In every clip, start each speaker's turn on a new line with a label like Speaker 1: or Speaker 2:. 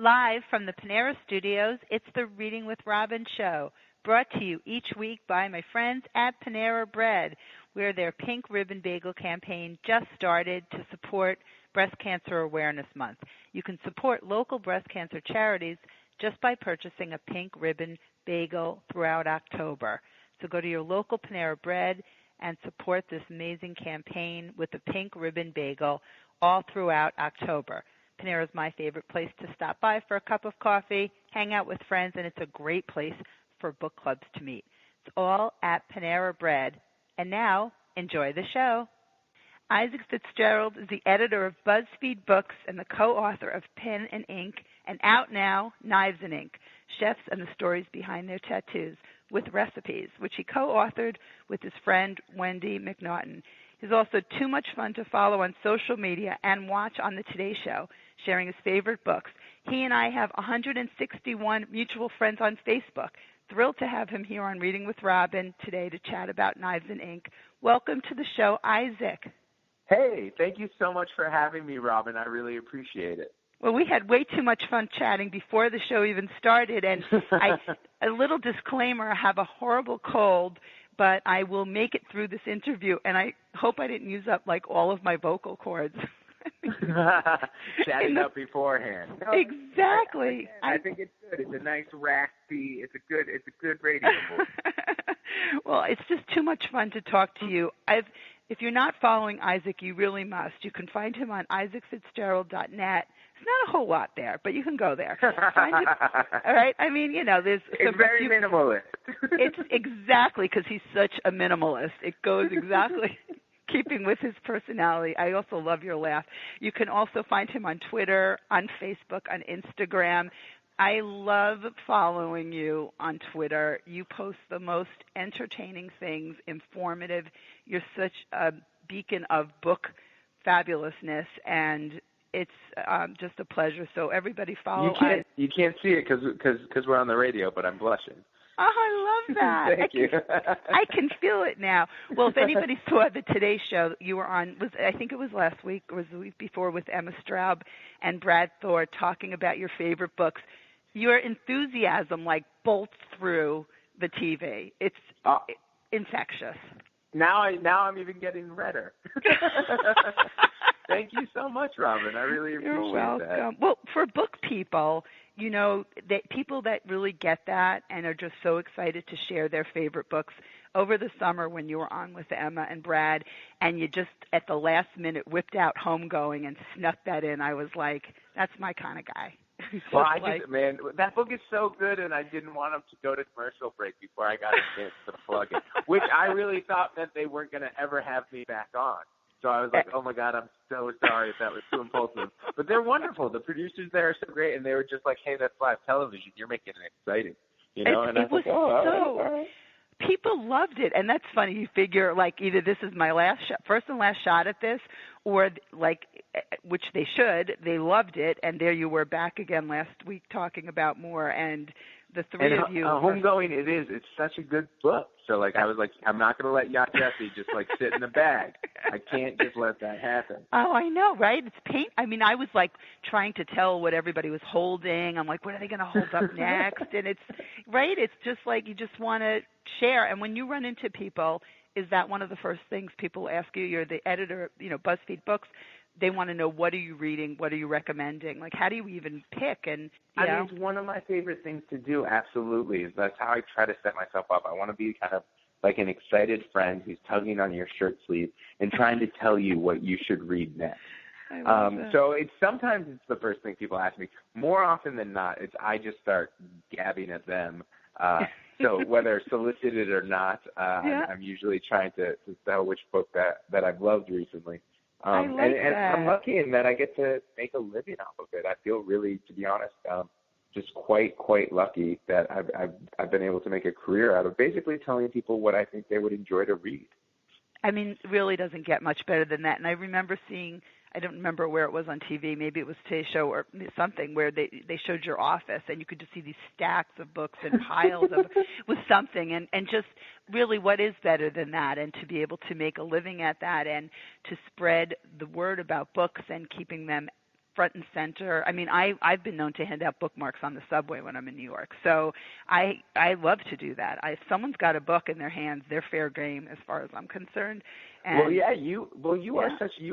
Speaker 1: Live from the Panera Studios, it's the Reading with Robin show, brought to you each week by my friends at Panera Bread, where their Pink Ribbon Bagel campaign just started to support Breast Cancer Awareness Month. You can support local breast cancer charities just by purchasing a Pink Ribbon Bagel throughout October. So go to your local Panera Bread and support this amazing campaign with the Pink Ribbon Bagel all throughout October. Panera is my favorite place to stop by for a cup of coffee, hang out with friends, and it's a great place for book clubs to meet. It's all at Panera Bread. And now, enjoy the show. Isaac Fitzgerald is the editor of BuzzFeed Books and the co-author of Pen and Ink and out now, Knives and Ink, Chefs and the Stories Behind Their Tattoos, with Recipes, which he co-authored with his friend Wendy MacNaughton. He's also too much fun to follow on social media and watch on the Today Show, sharing his favorite books. He and I have 161 mutual friends on Facebook. Thrilled to have him here on Reading with Robin today to chat about Knives and Ink. Welcome to the show, Isaac.
Speaker 2: Hey, thank you so much for having me, Robin. I really appreciate it.
Speaker 1: Well, we had way too much fun chatting before the show even started, and a little disclaimer, I have a horrible cold, but I will make it through this interview, and I hope I didn't use up, like, all of my vocal cords.
Speaker 2: Chatting up beforehand. No,
Speaker 1: exactly.
Speaker 2: I think it's good. It's a nice raspy. It's a good radio voice.
Speaker 1: Well, it's just too much fun to talk to you. If you're not following Isaac, you really must. You can find him on isaacfitzgerald.net. It's not a whole lot there, but you can go there. Find him, all right? I mean, you know, there's...
Speaker 2: It's very minimalist.
Speaker 1: It's exactly because he's such a minimalist. It goes exactly... keeping with his personality. I also love your laugh. You can also find him on Twitter, on Facebook, on Instagram. I love following you on Twitter. You post the most entertaining things, informative. You're such a beacon of book fabulousness, and it's just a pleasure. So everybody follow.
Speaker 2: You can't see it because we're on the radio, but I'm blushing.
Speaker 1: Oh, I love that.
Speaker 2: Thank you.
Speaker 1: I can feel it now. Well, if anybody saw the Today Show you were on, I think it was last week or was the week before with Emma Straub and Brad Thor talking about your favorite books, your enthusiasm like bolts through the TV. It's infectious.
Speaker 2: Now I'm even getting redder. Thank you so much, Robin. I really appreciate
Speaker 1: You're welcome.
Speaker 2: that.
Speaker 1: Well, for book people, you know, that people that really get that and are just so excited to share their favorite books over the summer when you were on with Emma and Brad, and you just at the last minute whipped out Homegoing and snuck that in, I was like, that's my kind of guy.
Speaker 2: Well, man, that book is so good, and I didn't want them to go to commercial break before I got a chance to plug it, which I really thought meant they weren't going to ever have me back on. So I was like, oh, my God, I'm so sorry if that was too impulsive. But they're wonderful. The producers there are so great, and they were just like, hey, that's live television. You're making it exciting. You know? And I was like, oh, all right.
Speaker 1: People loved it, and that's funny. You figure, like, either this is my first and last shot at this, or, like, which they should. They loved it, and there you were back again last week talking about more, and the three of you.
Speaker 2: Homegoing, it is. It's such a good book. So, like, I was like, I'm not going to let Yacht Jesse just, like, sit in the bag. I can't just let that happen.
Speaker 1: Oh, I know, right? It's I mean, I was, like, trying to tell what everybody was holding. I'm like, what are they going to hold up next? And it's, right? It's just like you just want to share. And when you run into people, is that one of the first things people ask you? You're the editor, you know, BuzzFeed Books. They want to know, what are you reading? What are you recommending? Like, how do you even pick? And
Speaker 2: I mean, it's one of my favorite things to do, absolutely. That's how I try to set myself up. I want to be kind of like an excited friend who's tugging on your shirt sleeve and trying to tell you what you should read next. So sometimes it's the first thing people ask me. More often than not, I just start gabbing at them. So whether solicited or not, I'm usually trying to sell which book that I've loved recently. And I'm lucky in that I get to make a living off of it. I feel really, to be honest, just quite lucky that I've been able to make a career out of basically telling people what I think they would enjoy to read.
Speaker 1: I mean, it really doesn't get much better than that. And I remember seeing, I don't remember where it was on TV, maybe it was Today's Show or something, where they showed your office and you could just see these stacks of books and piles of with something, and just really, what is better than that? And to be able to make a living at that and to spread the word about books and keeping them front and center. I mean, I've been known to hand out bookmarks on the subway when I'm in New York. So I love to do that. If someone's got a book in their hands, they're fair game as far as I'm concerned. And
Speaker 2: you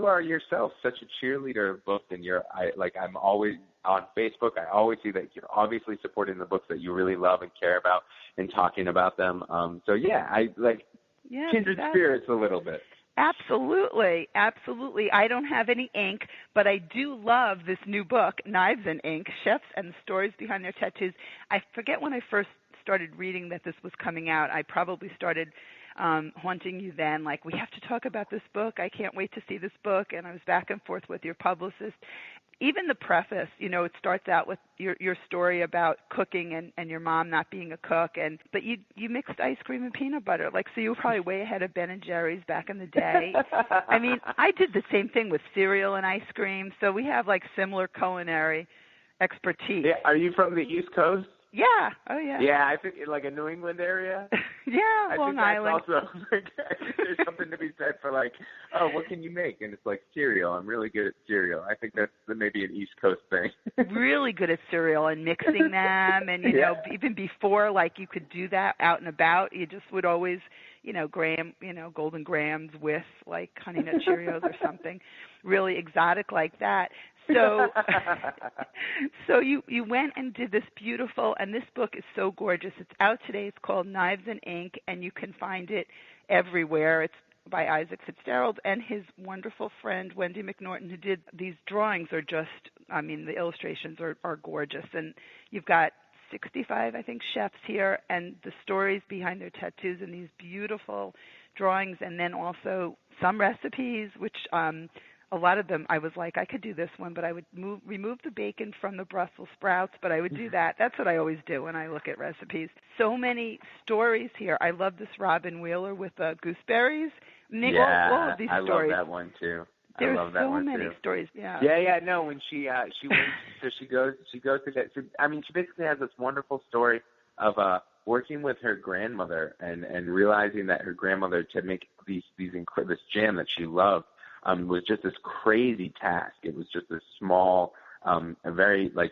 Speaker 2: are yourself such a cheerleader of books, and I'm always on Facebook. I always see that you're obviously supporting the books that you really love and care about and talking about them. Kindred spirits a little bit.
Speaker 1: Absolutely, absolutely. I don't have any ink, but I do love this new book, Knives and Ink, Chefs and the Stories Behind Their Tattoos. I forget when I first started reading that this was coming out. I probably started haunting you then, like, we have to talk about this book. I can't wait to see this book. And I was back and forth with your publicist. Even the preface, it starts out with your story about cooking and your mom not being a cook, but you mixed ice cream and peanut butter, so you were probably way ahead of Ben and Jerry's back in the day. I mean, I did the same thing with cereal and ice cream, so we have similar culinary expertise.
Speaker 2: Yeah, are you from the East Coast?
Speaker 1: Yeah. Oh, yeah.
Speaker 2: Yeah, I think in a New England area.
Speaker 1: Yeah, Long Island.
Speaker 2: Also, I think there's something to be said for what can you make? And it's cereal. I'm really good at cereal. I think that's maybe an East Coast thing.
Speaker 1: Really good at cereal and mixing them, and even before you could do that out and about, you just would always Golden Grams with Honey Nut Cheerios or something really exotic like that. So you went and did this beautiful, and this book is so gorgeous. It's out today. It's called Knives and Ink, and you can find it everywhere. It's by Isaac Fitzgerald and his wonderful friend Wendy MacNaughton, who did these drawings. Are just, the illustrations are gorgeous, and you've got 65, I think, chefs here, and the stories behind their tattoos and these beautiful drawings, and then also some recipes, which a lot of them, I was like, I could do this one, but I would remove the bacon from the Brussels sprouts, but I would do that. That's what I always do when I look at recipes. So many stories here. I love this Robin Wheeler with gooseberries. All of these stories.
Speaker 2: I love that one, too.
Speaker 1: There's
Speaker 2: I love that
Speaker 1: so
Speaker 2: one
Speaker 1: many
Speaker 2: too.
Speaker 1: stories. Yeah.
Speaker 2: Yeah. No, when she went, so she goes to that. So, she basically has this wonderful story of working with her grandmother and realizing that her grandmother to make this jam that she loved was just this crazy task. It was just this small, a very I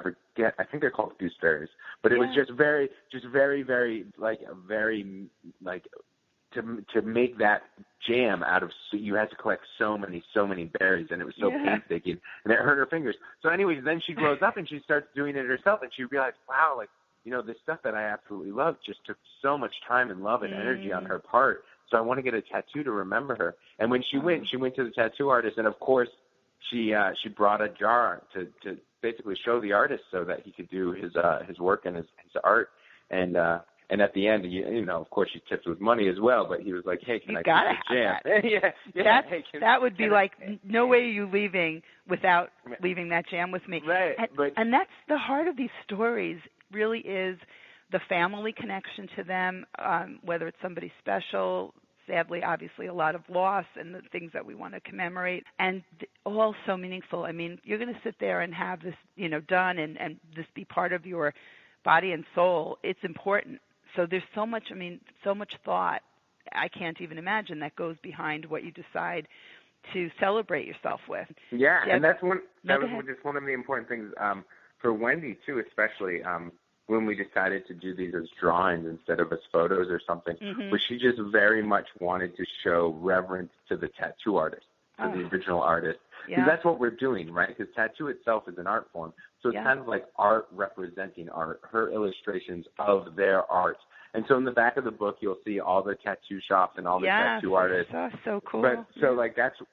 Speaker 2: forget. I think they're called gooseberries, but it was just very, very, to make that jam out of, you had to collect so many berries, and it was so painstaking, and it hurt her fingers. So anyways, then she grows up and she starts doing it herself, and she realized, wow, this stuff that I absolutely love just took so much time and love and energy on her part. So I want to get a tattoo to remember her. And when she went to the tattoo artist, and of course she brought a jar to basically show the artist so that he could do his work and his art. And at the end, of course, she tipped with money as well. But he was like, "Hey, can I keep the jam?"
Speaker 1: That would be no way are you leaving without leaving that jam with me.
Speaker 2: Right.
Speaker 1: And that's the heart of these stories. Really is the family connection to them, whether it's somebody special. Sadly, obviously, a lot of loss and the things that we want to commemorate, and all so meaningful. You're going to sit there and have this, done, and this be part of your body and soul. It's important. So there's so much thought. I can't even imagine that goes behind what you decide to celebrate yourself with.
Speaker 2: Yeah, and that was just one of the important things for Wendy too, especially. When we decided to do these as drawings instead of as photos or something, but she just very much wanted to show reverence to the tattoo artist, to the original artist. Because that's what we're doing, right? Because tattoo itself is an art form. So it's kind of like art representing art, her illustrations of their art. And so in the back of the book, you'll see all the tattoo shops and all the tattoo artists.
Speaker 1: That's so cool.
Speaker 2: But so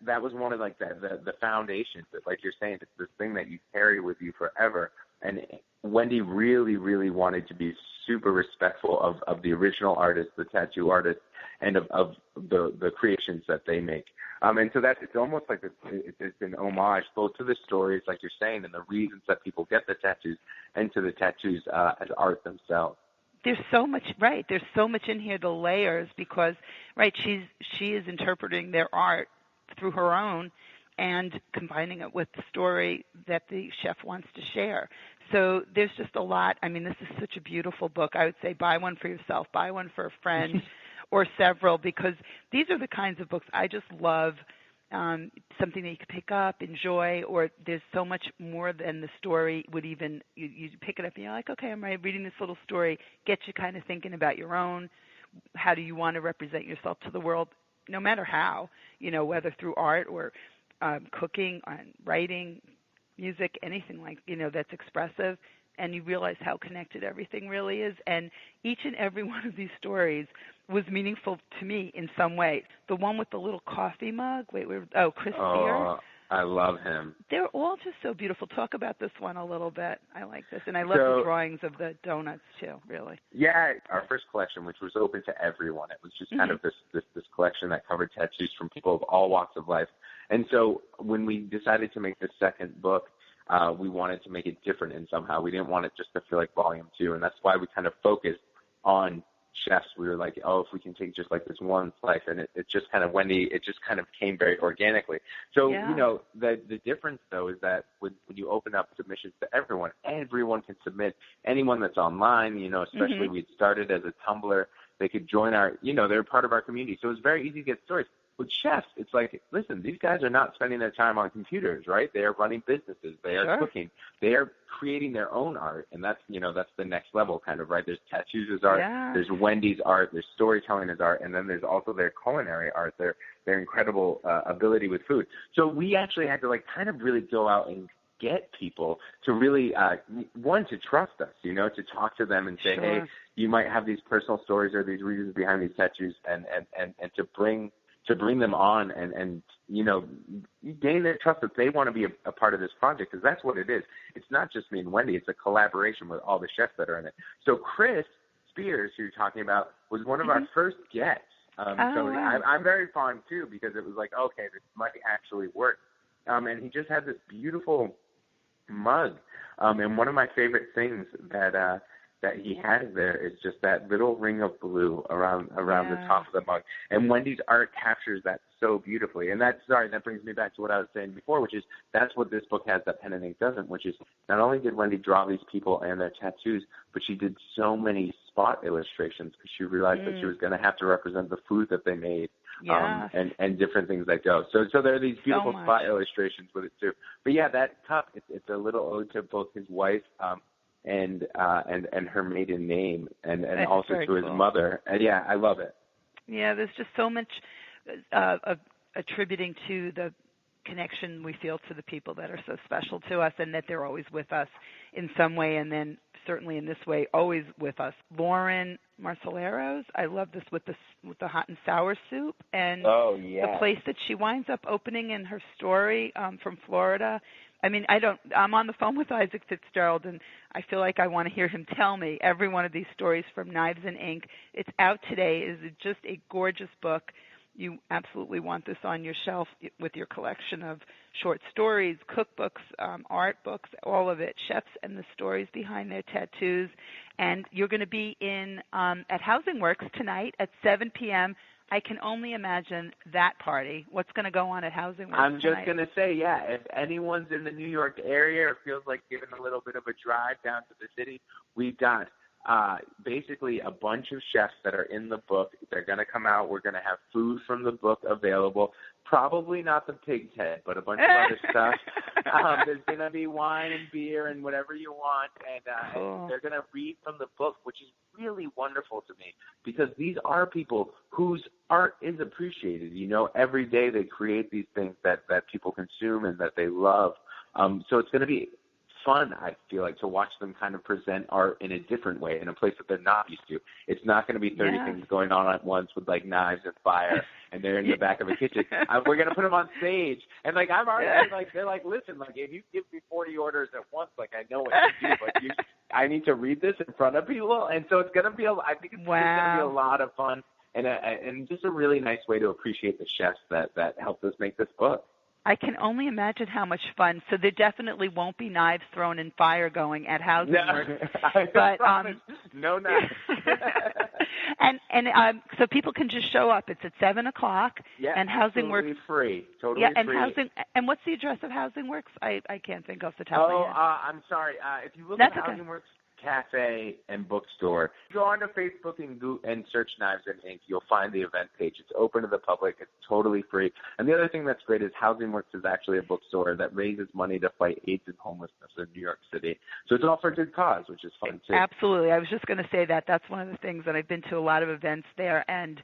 Speaker 2: that was one of the foundations that, like you're saying, it's this thing that you carry with you forever. And Wendy really, really wanted to be super respectful of the original artist, the tattoo artist, and of the creations that they make. And so it's almost like it's an homage both to the stories, like you're saying, and the reasons that people get the tattoos, and to the tattoos as art themselves.
Speaker 1: There's so much, right? There's so much in here, the layers, because, right, she is interpreting their art through her own and combining it with the story that the chef wants to share. So there's just a lot. This is such a beautiful book. I would say buy one for yourself, buy one for a friend or several, because these are the kinds of books I just love something that you could pick up, enjoy, or there's so much more than the story would even, you pick it up and you're like, okay, I'm reading this little story, gets you kind of thinking about your own, how do you want to represent yourself to the world, no matter how, whether through art or cooking, writing, music, anything like, that's expressive, and you realize how connected everything really is. And each and every one of these stories was meaningful to me in some way. The one with the little coffee mug, Chris Spears.
Speaker 2: I love him.
Speaker 1: They're all just so beautiful. Talk about this one a little bit. I like this. And I love the drawings of the donuts, too, really.
Speaker 2: Yeah, our first collection, which was open to everyone, it was just kind of this collection that covered tattoos from people of all walks of life. And so when we decided to make this second book, we wanted to make it different in somehow. We didn't want it just to feel like volume 2, and that's why we kind of focused on chefs. We were like, if we can take just like this one slice, and it just kind of, Wendy, it just kind of came very organically. So, the difference, though, is that when you open up submissions to everyone can submit. Anyone that's online, especially we'd started as a Tumblr, they could join they're part of our community. So it was very easy to get stories. With chefs, it's like, listen, these guys are not spending their time on computers, right? They are running businesses. They are cooking. They are creating their own art, and that's the next level, kind of, right? There's tattoos as art. Yeah. There's Wendy's art. There's storytelling as art, and then there's also their culinary art, their incredible ability with food. So we actually had to kind of really go out and get people to really, to trust us, to talk to them and say, hey, you might have these personal stories or these reasons behind these tattoos, and to bring them on and gain their trust that they want to be a part of this project, because that's what it is. It's not just me and Wendy. It's a collaboration with all the chefs that are in it. So Chris Spears, who you're talking about, was one of our first guests. Wow. I'm very fond, too, because it was like, okay, this might actually work. And he just had this beautiful mug. And one of my favorite things that he has there is just that little ring of blue around the top of the mug. And Wendy's art captures that so beautifully. And that brings me back to what I was saying before, which is that's what this book has that pen and ink doesn't, which is not only did Wendy draw these people and their tattoos, but she did so many spot illustrations because she realized that she was going to have to represent the food that they made. And different things that go. So there are these beautiful spot illustrations with it too. But yeah, that cup, it's a little ode to both his wife, and her maiden name, and also to his mother. And yeah, I love it.
Speaker 1: Yeah, there's just so much attributing to the connection we feel to the people that are so special to us, and that they're always with us in some way, and then certainly in this way, always with us. Lauren Marceleros, I love this with the hot and sour soup, and the place that she winds up opening in her story from Florida. I mean, I'm on the phone with Isaac Fitzgerald, and I feel like I want to hear him tell me every one of these stories from Knives and Ink. It's out today. It is just a gorgeous book. You absolutely want this on your shelf with your collection of short stories, cookbooks, art books, all of it, chefs and the stories behind their tattoos. And you're going to be at Housing Works tonight at 7 p.m. I can only imagine that party. What's going to go on at Housing Works
Speaker 2: I'm just going to say, if anyone's in the New York area or feels like giving a little bit of a drive down to the city, we've got basically a bunch of chefs that are in the book. They're going to come out. We're going to have food from the book available. Probably not the pig's head, but a bunch of other stuff. There's going to be wine and beer and whatever you want. And they're going to read from the book, which is really wonderful to me, because these are people whose art is appreciated. Every day they create these things that people consume and that they love. So it's going to be fun, I feel like, to watch them kind of present art in a different way, in a place that they're not used to. It's not going to be 30 things going on at once with knives and fire, and they're in the back of a kitchen. We're going to put them on stage, and I'm already they're like, listen, if you give me 40 orders at once, I know what to do, but I need to read this in front of people, and so it's going to be I think it's going to be a lot of fun, and just a really nice way to appreciate the chefs that helped us make this book.
Speaker 1: I can only imagine how much fun. So there definitely won't be knives thrown and fire going at Housing Works.
Speaker 2: But no knives.
Speaker 1: and so people can just show up. It's at 7 o'clock.
Speaker 2: Yeah,
Speaker 1: and Housing Works
Speaker 2: free. Totally free.
Speaker 1: And what's the address of Housing Works? I can't think off the top of my head.
Speaker 2: I'm sorry. If you look at Housing Works, cafe, and bookstore. Go onto Facebook and search Knives and Ink. You'll find the event page. It's open to the public. It's totally free. And the other thing that's great is Housing Works is actually a bookstore that raises money to fight AIDS and homelessness in New York City. So it's all for a good cause, which is fun, too.
Speaker 1: Absolutely. I was just going to say that. That's one of the things that I've been to a lot of events there, and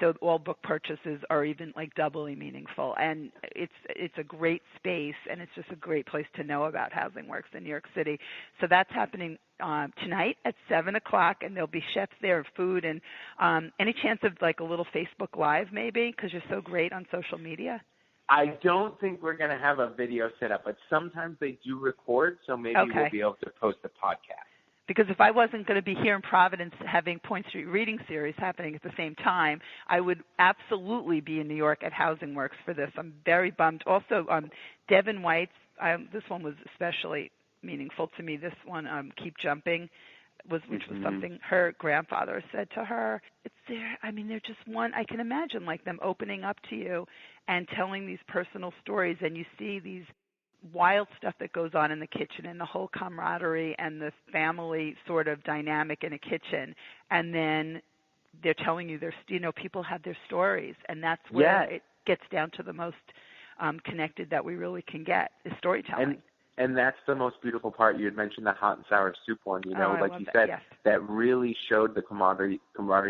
Speaker 1: so all book purchases are even like doubly meaningful. And it's a great space, and it's just a great place to know about Housing Works in New York City. So that's happening tonight at 7 o'clock, and there'll be chefs there, food, and any chance of like a little Facebook Live maybe, because you're so great on social media?
Speaker 2: I don't think we're going to have a video set up, but sometimes they do record, so maybe we'll be able to post a podcast.
Speaker 1: Because if I wasn't going to be here in Providence having Point Street Reading Series happening at the same time, I would absolutely be in New York at Housing Works for this. I'm very bummed. Also, Devin White's, this one was especially meaningful to me. This one, Keep Jumping, which was something her grandfather said to her. It's there. I mean, they're just one. I can imagine like them opening up to you and telling these personal stories, and you see these wild stuff that goes on in the kitchen and the whole camaraderie and the family sort of dynamic in a kitchen, and then they're telling you people have their stories, and that's where it gets down to the most connected that we really can get is storytelling.
Speaker 2: And that's the most beautiful part. You had mentioned the hot and sour soup one, like you said, that really showed the camaraderie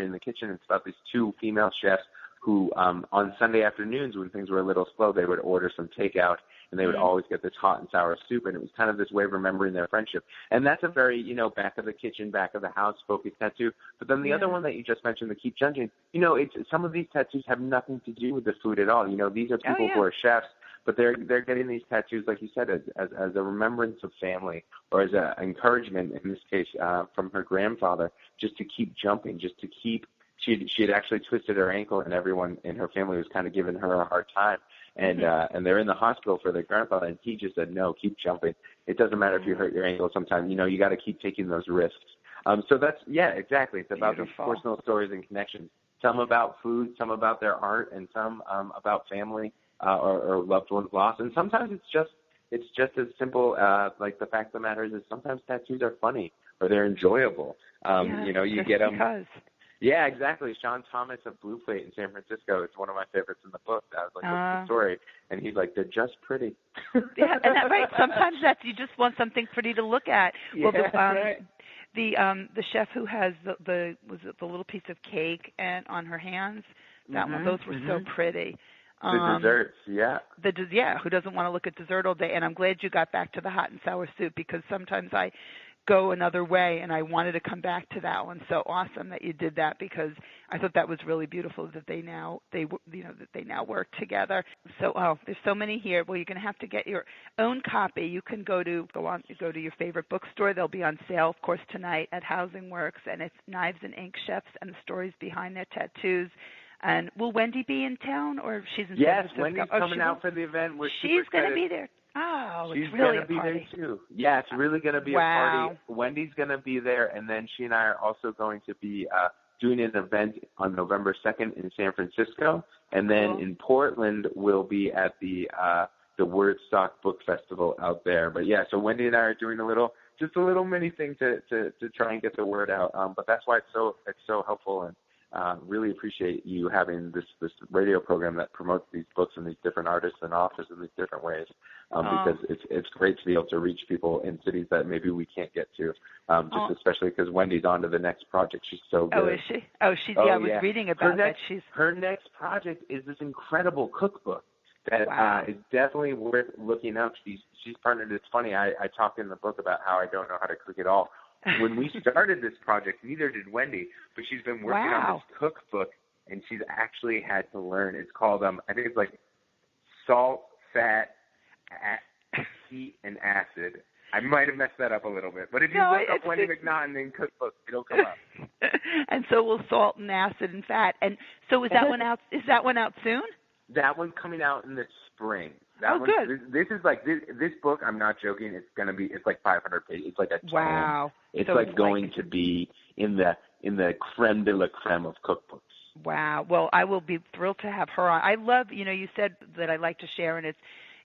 Speaker 2: in the kitchen. It's about these two female chefs who on Sunday afternoons when things were a little slow, they would order some takeout, and they would always get this hot and sour soup, and it was kind of this way of remembering their friendship. And that's a very, back of the kitchen, back of the house focused tattoo. But then the other one that you just mentioned, the Keep Judging, some of these tattoos have nothing to do with the food at all. These are people who are chefs, but they're getting these tattoos, like you said, as a remembrance of family, or as an encouragement, in this case, from her grandfather, just to keep jumping, just to keep. She had actually twisted her ankle, and everyone in her family was kind of giving her a hard time. And they're in the hospital for their grandfather, and he just said, no, keep jumping. It doesn't matter if you hurt your ankle sometimes. You got to keep taking those risks. So that's, exactly. It's about these personal stories and connections, some about food, some about their art, and some about family or loved ones lost. And sometimes it's just as simple like the fact of the matter is sometimes tattoos are funny or they're enjoyable. You get them. Because. Yeah, exactly. Sean Thomas of Blue Plate in San Francisco is one of my favorites in the book. I was like, what's the story? And he's like, they're just pretty.
Speaker 1: Yeah, and that, right. Sometimes you just want something pretty to look at.
Speaker 2: Yeah,
Speaker 1: well, the chef who has the little piece of cake on her hands, that one, those were so pretty.
Speaker 2: The desserts,
Speaker 1: who doesn't want to look at dessert all day? And I'm glad you got back to the hot and sour soup, because sometimes I go another way, and I wanted to come back to that one. So awesome that you did that, because I thought that was really beautiful that they now work together. So there's so many here. Well, you're going to have to get your own copy. You can go to your favorite bookstore. They'll be on sale, of course, tonight at Housing Works, and it's Knives and Ink Chefs and the stories behind their tattoos. And will Wendy be in town, or she's in San Francisco?
Speaker 2: Yes, Wendy's coming out for the event.
Speaker 1: She's going to be there. Oh,
Speaker 2: she's
Speaker 1: it's really
Speaker 2: going to be
Speaker 1: party.
Speaker 2: there too. Yeah, it's really going to be a party. Wendy's going to be there, and then she and I are also going to be doing an event on November 2nd in San Francisco, and then in Portland we'll be at the Wordstock Book Festival out there. But yeah, so Wendy and I are doing a little mini thing to try and get the word out. But that's why it's so helpful, and really appreciate you having this radio program that promotes these books and these different artists and authors in these different ways, because it's great to be able to reach people in cities that maybe we can't get to, especially because Wendy's on to the next project. She's so good.
Speaker 1: Oh, is she? I was reading about that.
Speaker 2: Her next project is this incredible cookbook that is definitely worth looking up. She's partnered. It's funny, I talk in the book about how I don't know how to cook at all. When we started this project, neither did Wendy, but she's been working on this cookbook, and she's actually had to learn. It's called, I think it's like Salt, Fat, Heat, and Acid. I might have messed that up a little bit, but if you look up Wendy MacNaughton in cookbook, it'll come up.
Speaker 1: And so will Salt and Acid and Fat. And so is that one out? Is that one out soon?
Speaker 2: That one's coming out in the spring.
Speaker 1: Good.
Speaker 2: This is like this book. I'm not joking. It's like 500 pages. It's like a tome.
Speaker 1: Wow.
Speaker 2: It's so going to be in the creme de la creme of cookbooks.
Speaker 1: Wow. Well, I will be thrilled to have her on. I love, you said that I like to share, and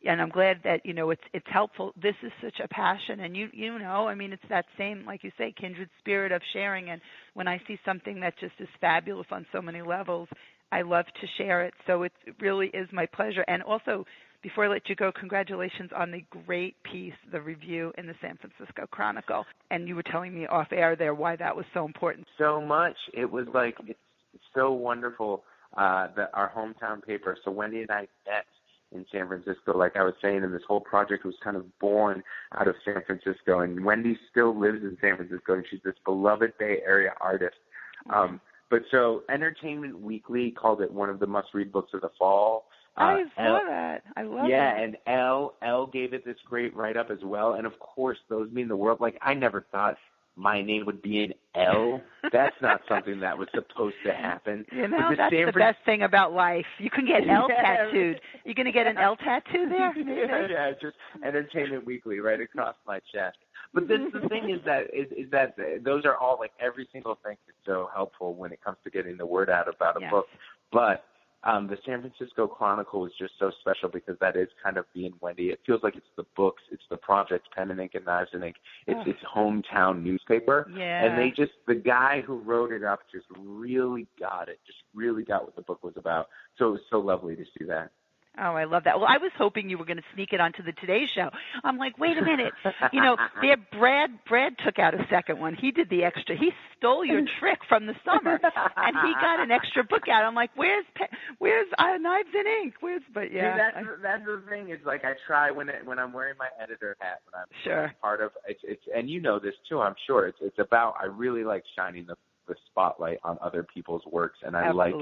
Speaker 1: and I'm glad that, it's helpful. This is such a passion, and it's that same, like you say, kindred spirit of sharing. And when I see something that just is fabulous on so many levels, I love to share it. So it really is my pleasure. And also, before I let you go, congratulations on the great piece, the review in the San Francisco Chronicle. And you were telling me off air there why that was so important.
Speaker 2: So much. It was like, it's so wonderful that our hometown paper, so Wendy and I met in San Francisco, like I was saying, and this whole project was kind of born out of San Francisco. And Wendy still lives in San Francisco, and she's this beloved Bay Area artist. But so Entertainment Weekly called it one of the must-read books of the fall.
Speaker 1: I saw that. I love it.
Speaker 2: Yeah, and Elle gave it this great write-up as well. And, of course, those mean the world. Like, I never thought my name would be an L. That's not something that was supposed to happen.
Speaker 1: That's the best thing about life. You can get L tattooed. You going to get an L tattoo there?
Speaker 2: Yeah, just Entertainment Weekly right across my chest. But the thing is that those are all, like, every single thing is so helpful when it comes to getting the word out about a book. But the San Francisco Chronicle is just so special because that is kind of being Wendy. It feels like it's the books, it's the project, Pen and Ink and Knives and Ink. It's its hometown newspaper.
Speaker 1: Yeah.
Speaker 2: And the guy who wrote it up just really got it, just really got what the book was about. So it was so lovely to see that.
Speaker 1: Oh, I love that. Well, I was hoping you were going to sneak it onto the Today Show. I'm like, wait a minute. Brad took out a second one. He did the extra. He stole your trick from the summer, and he got an extra book out. I'm like, where's Knives and Ink? But yeah.
Speaker 2: See, that's the thing. It's like I try when I'm wearing my editor hat when I'm part of it's and you know this too, I'm sure. It's about I really like shining the spotlight on other people's works, and I like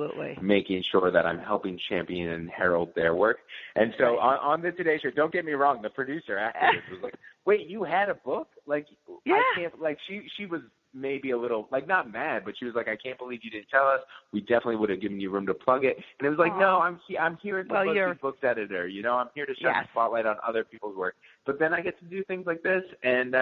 Speaker 2: making sure that I'm helping champion and herald their work. And so on the Today Show, don't get me wrong, the producer afterwards was like, "Wait, you had a book? Like, I can't." Like she was maybe a little like not mad, but she was like, "I can't believe you didn't tell us. We definitely would have given you room to plug it." And it was like, "No, I'm here as the books editor. I'm here to shine the spotlight on other people's work. But then I get to do things like this and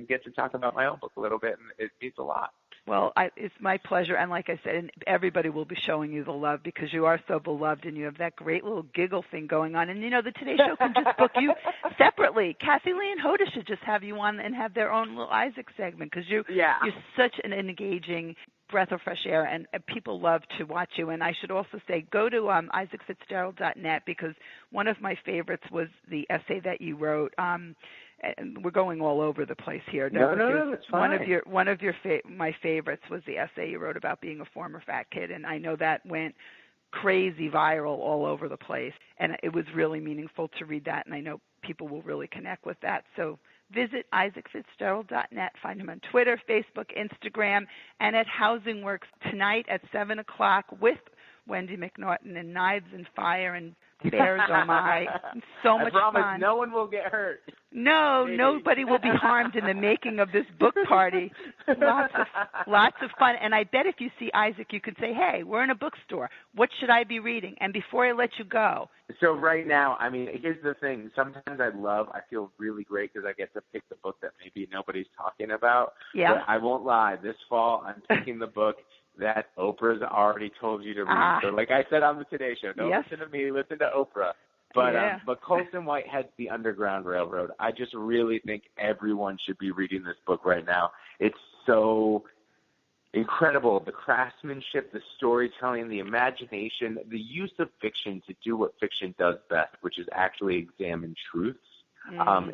Speaker 2: get to talk about my own book a little bit, and it means a lot."
Speaker 1: Well, it's my pleasure, and like I said, everybody will be showing you the love because you are so beloved, and you have that great little giggle thing going on. And, the Today Show can just book you separately. Kathy Lee and Hoda should just have you on and have their own little Isaac segment because you're such an engaging breath of fresh air, and people love to watch you. And I should also say, go to isaacfitzgerald.net because one of my favorites was the essay that you wrote. And we're going all over the place here.
Speaker 2: No, that's fine.
Speaker 1: One of my favorites was the essay you wrote about being a former fat kid, and I know that went crazy viral all over the place. And it was really meaningful to read that, and I know people will really connect with that. So visit isaacfitzgerald.net. Find him on Twitter, Facebook, Instagram, and at Housing Works tonight at 7 o'clock with Wendy MacNaughton and Knives and Fire and Bears Oh My. So much
Speaker 2: fun. I promise
Speaker 1: fun.
Speaker 2: No one will get hurt.
Speaker 1: No, nobody will be harmed in the making of this book party. Lots of fun. And I bet if you see Isaac, you could say, hey, we're in a bookstore. What should I be reading? And before I let you go.
Speaker 2: So right now, here's the thing. Sometimes I feel really great because I get to pick the book that maybe nobody's talking about.
Speaker 1: Yeah.
Speaker 2: But I won't lie. This fall, I'm picking the book that Oprah's already told you to read. So like I said on the Today Show, don't listen to me, listen to Oprah. But Colson Whitehead's The Underground Railroad. I just really think everyone should be reading this book right now. It's so incredible. The craftsmanship, the storytelling, the imagination, the use of fiction to do what fiction does best, which is actually examine truths.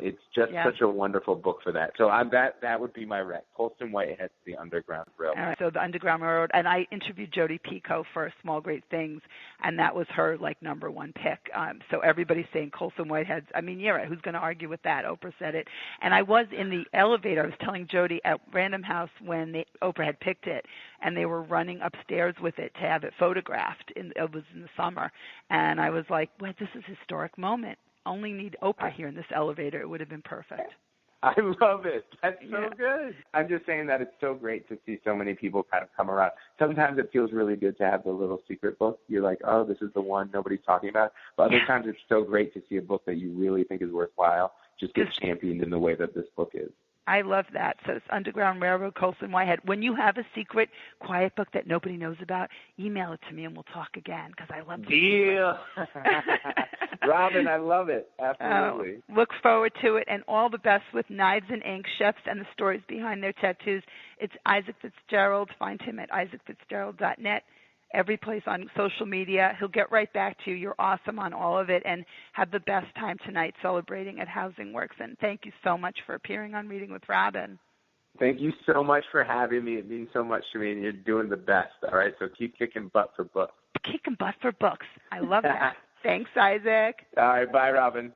Speaker 2: It's just such a wonderful book for that. So that would be my rec. Colson Whitehead's The Underground Railroad.
Speaker 1: All right, so The Underground Railroad. And I interviewed Jodi Picoult for Small Great Things, and that was her, number one pick. So everybody's saying Colson Whitehead's. You're right. Who's going to argue with that? Oprah said it. And I was in the elevator. I was telling Jodi at Random House when Oprah had picked it, and they were running upstairs with it to have it photographed. It was in the summer. And I was like, well, this is a historic moment. Only need Oprah here in this elevator. It would have been perfect.
Speaker 2: I love it. That's so good. I'm just saying that it's so great to see so many people kind of come around. Sometimes it feels really good to have the little secret book. You're like, oh, this is the one nobody's talking about. But other times it's so great to see a book that you really think is worthwhile just get championed in the way that this book is.
Speaker 1: I love that. So it's Underground Railroad, Colson Whitehead. When you have a secret, quiet book that nobody knows about, email it to me and we'll talk again because I love the
Speaker 2: Deal. Robin, I love it. Absolutely.
Speaker 1: Look forward to it, and all the best with Knives and Ink, chefs and the stories behind their tattoos. It's Isaac Fitzgerald. Find him at isaacfitzgerald.net. Every place on social media. He'll get right back to you. You're awesome on all of it, and have the best time tonight celebrating at Housing Works. And thank you so much for appearing on Reading with Robin.
Speaker 2: Thank you so much for having me. It means so much to me, and you're doing the best. All right, so keep kicking butt for books.
Speaker 1: Kicking butt for books. I love that. Thanks, Isaac.
Speaker 2: All right, bye, Robin.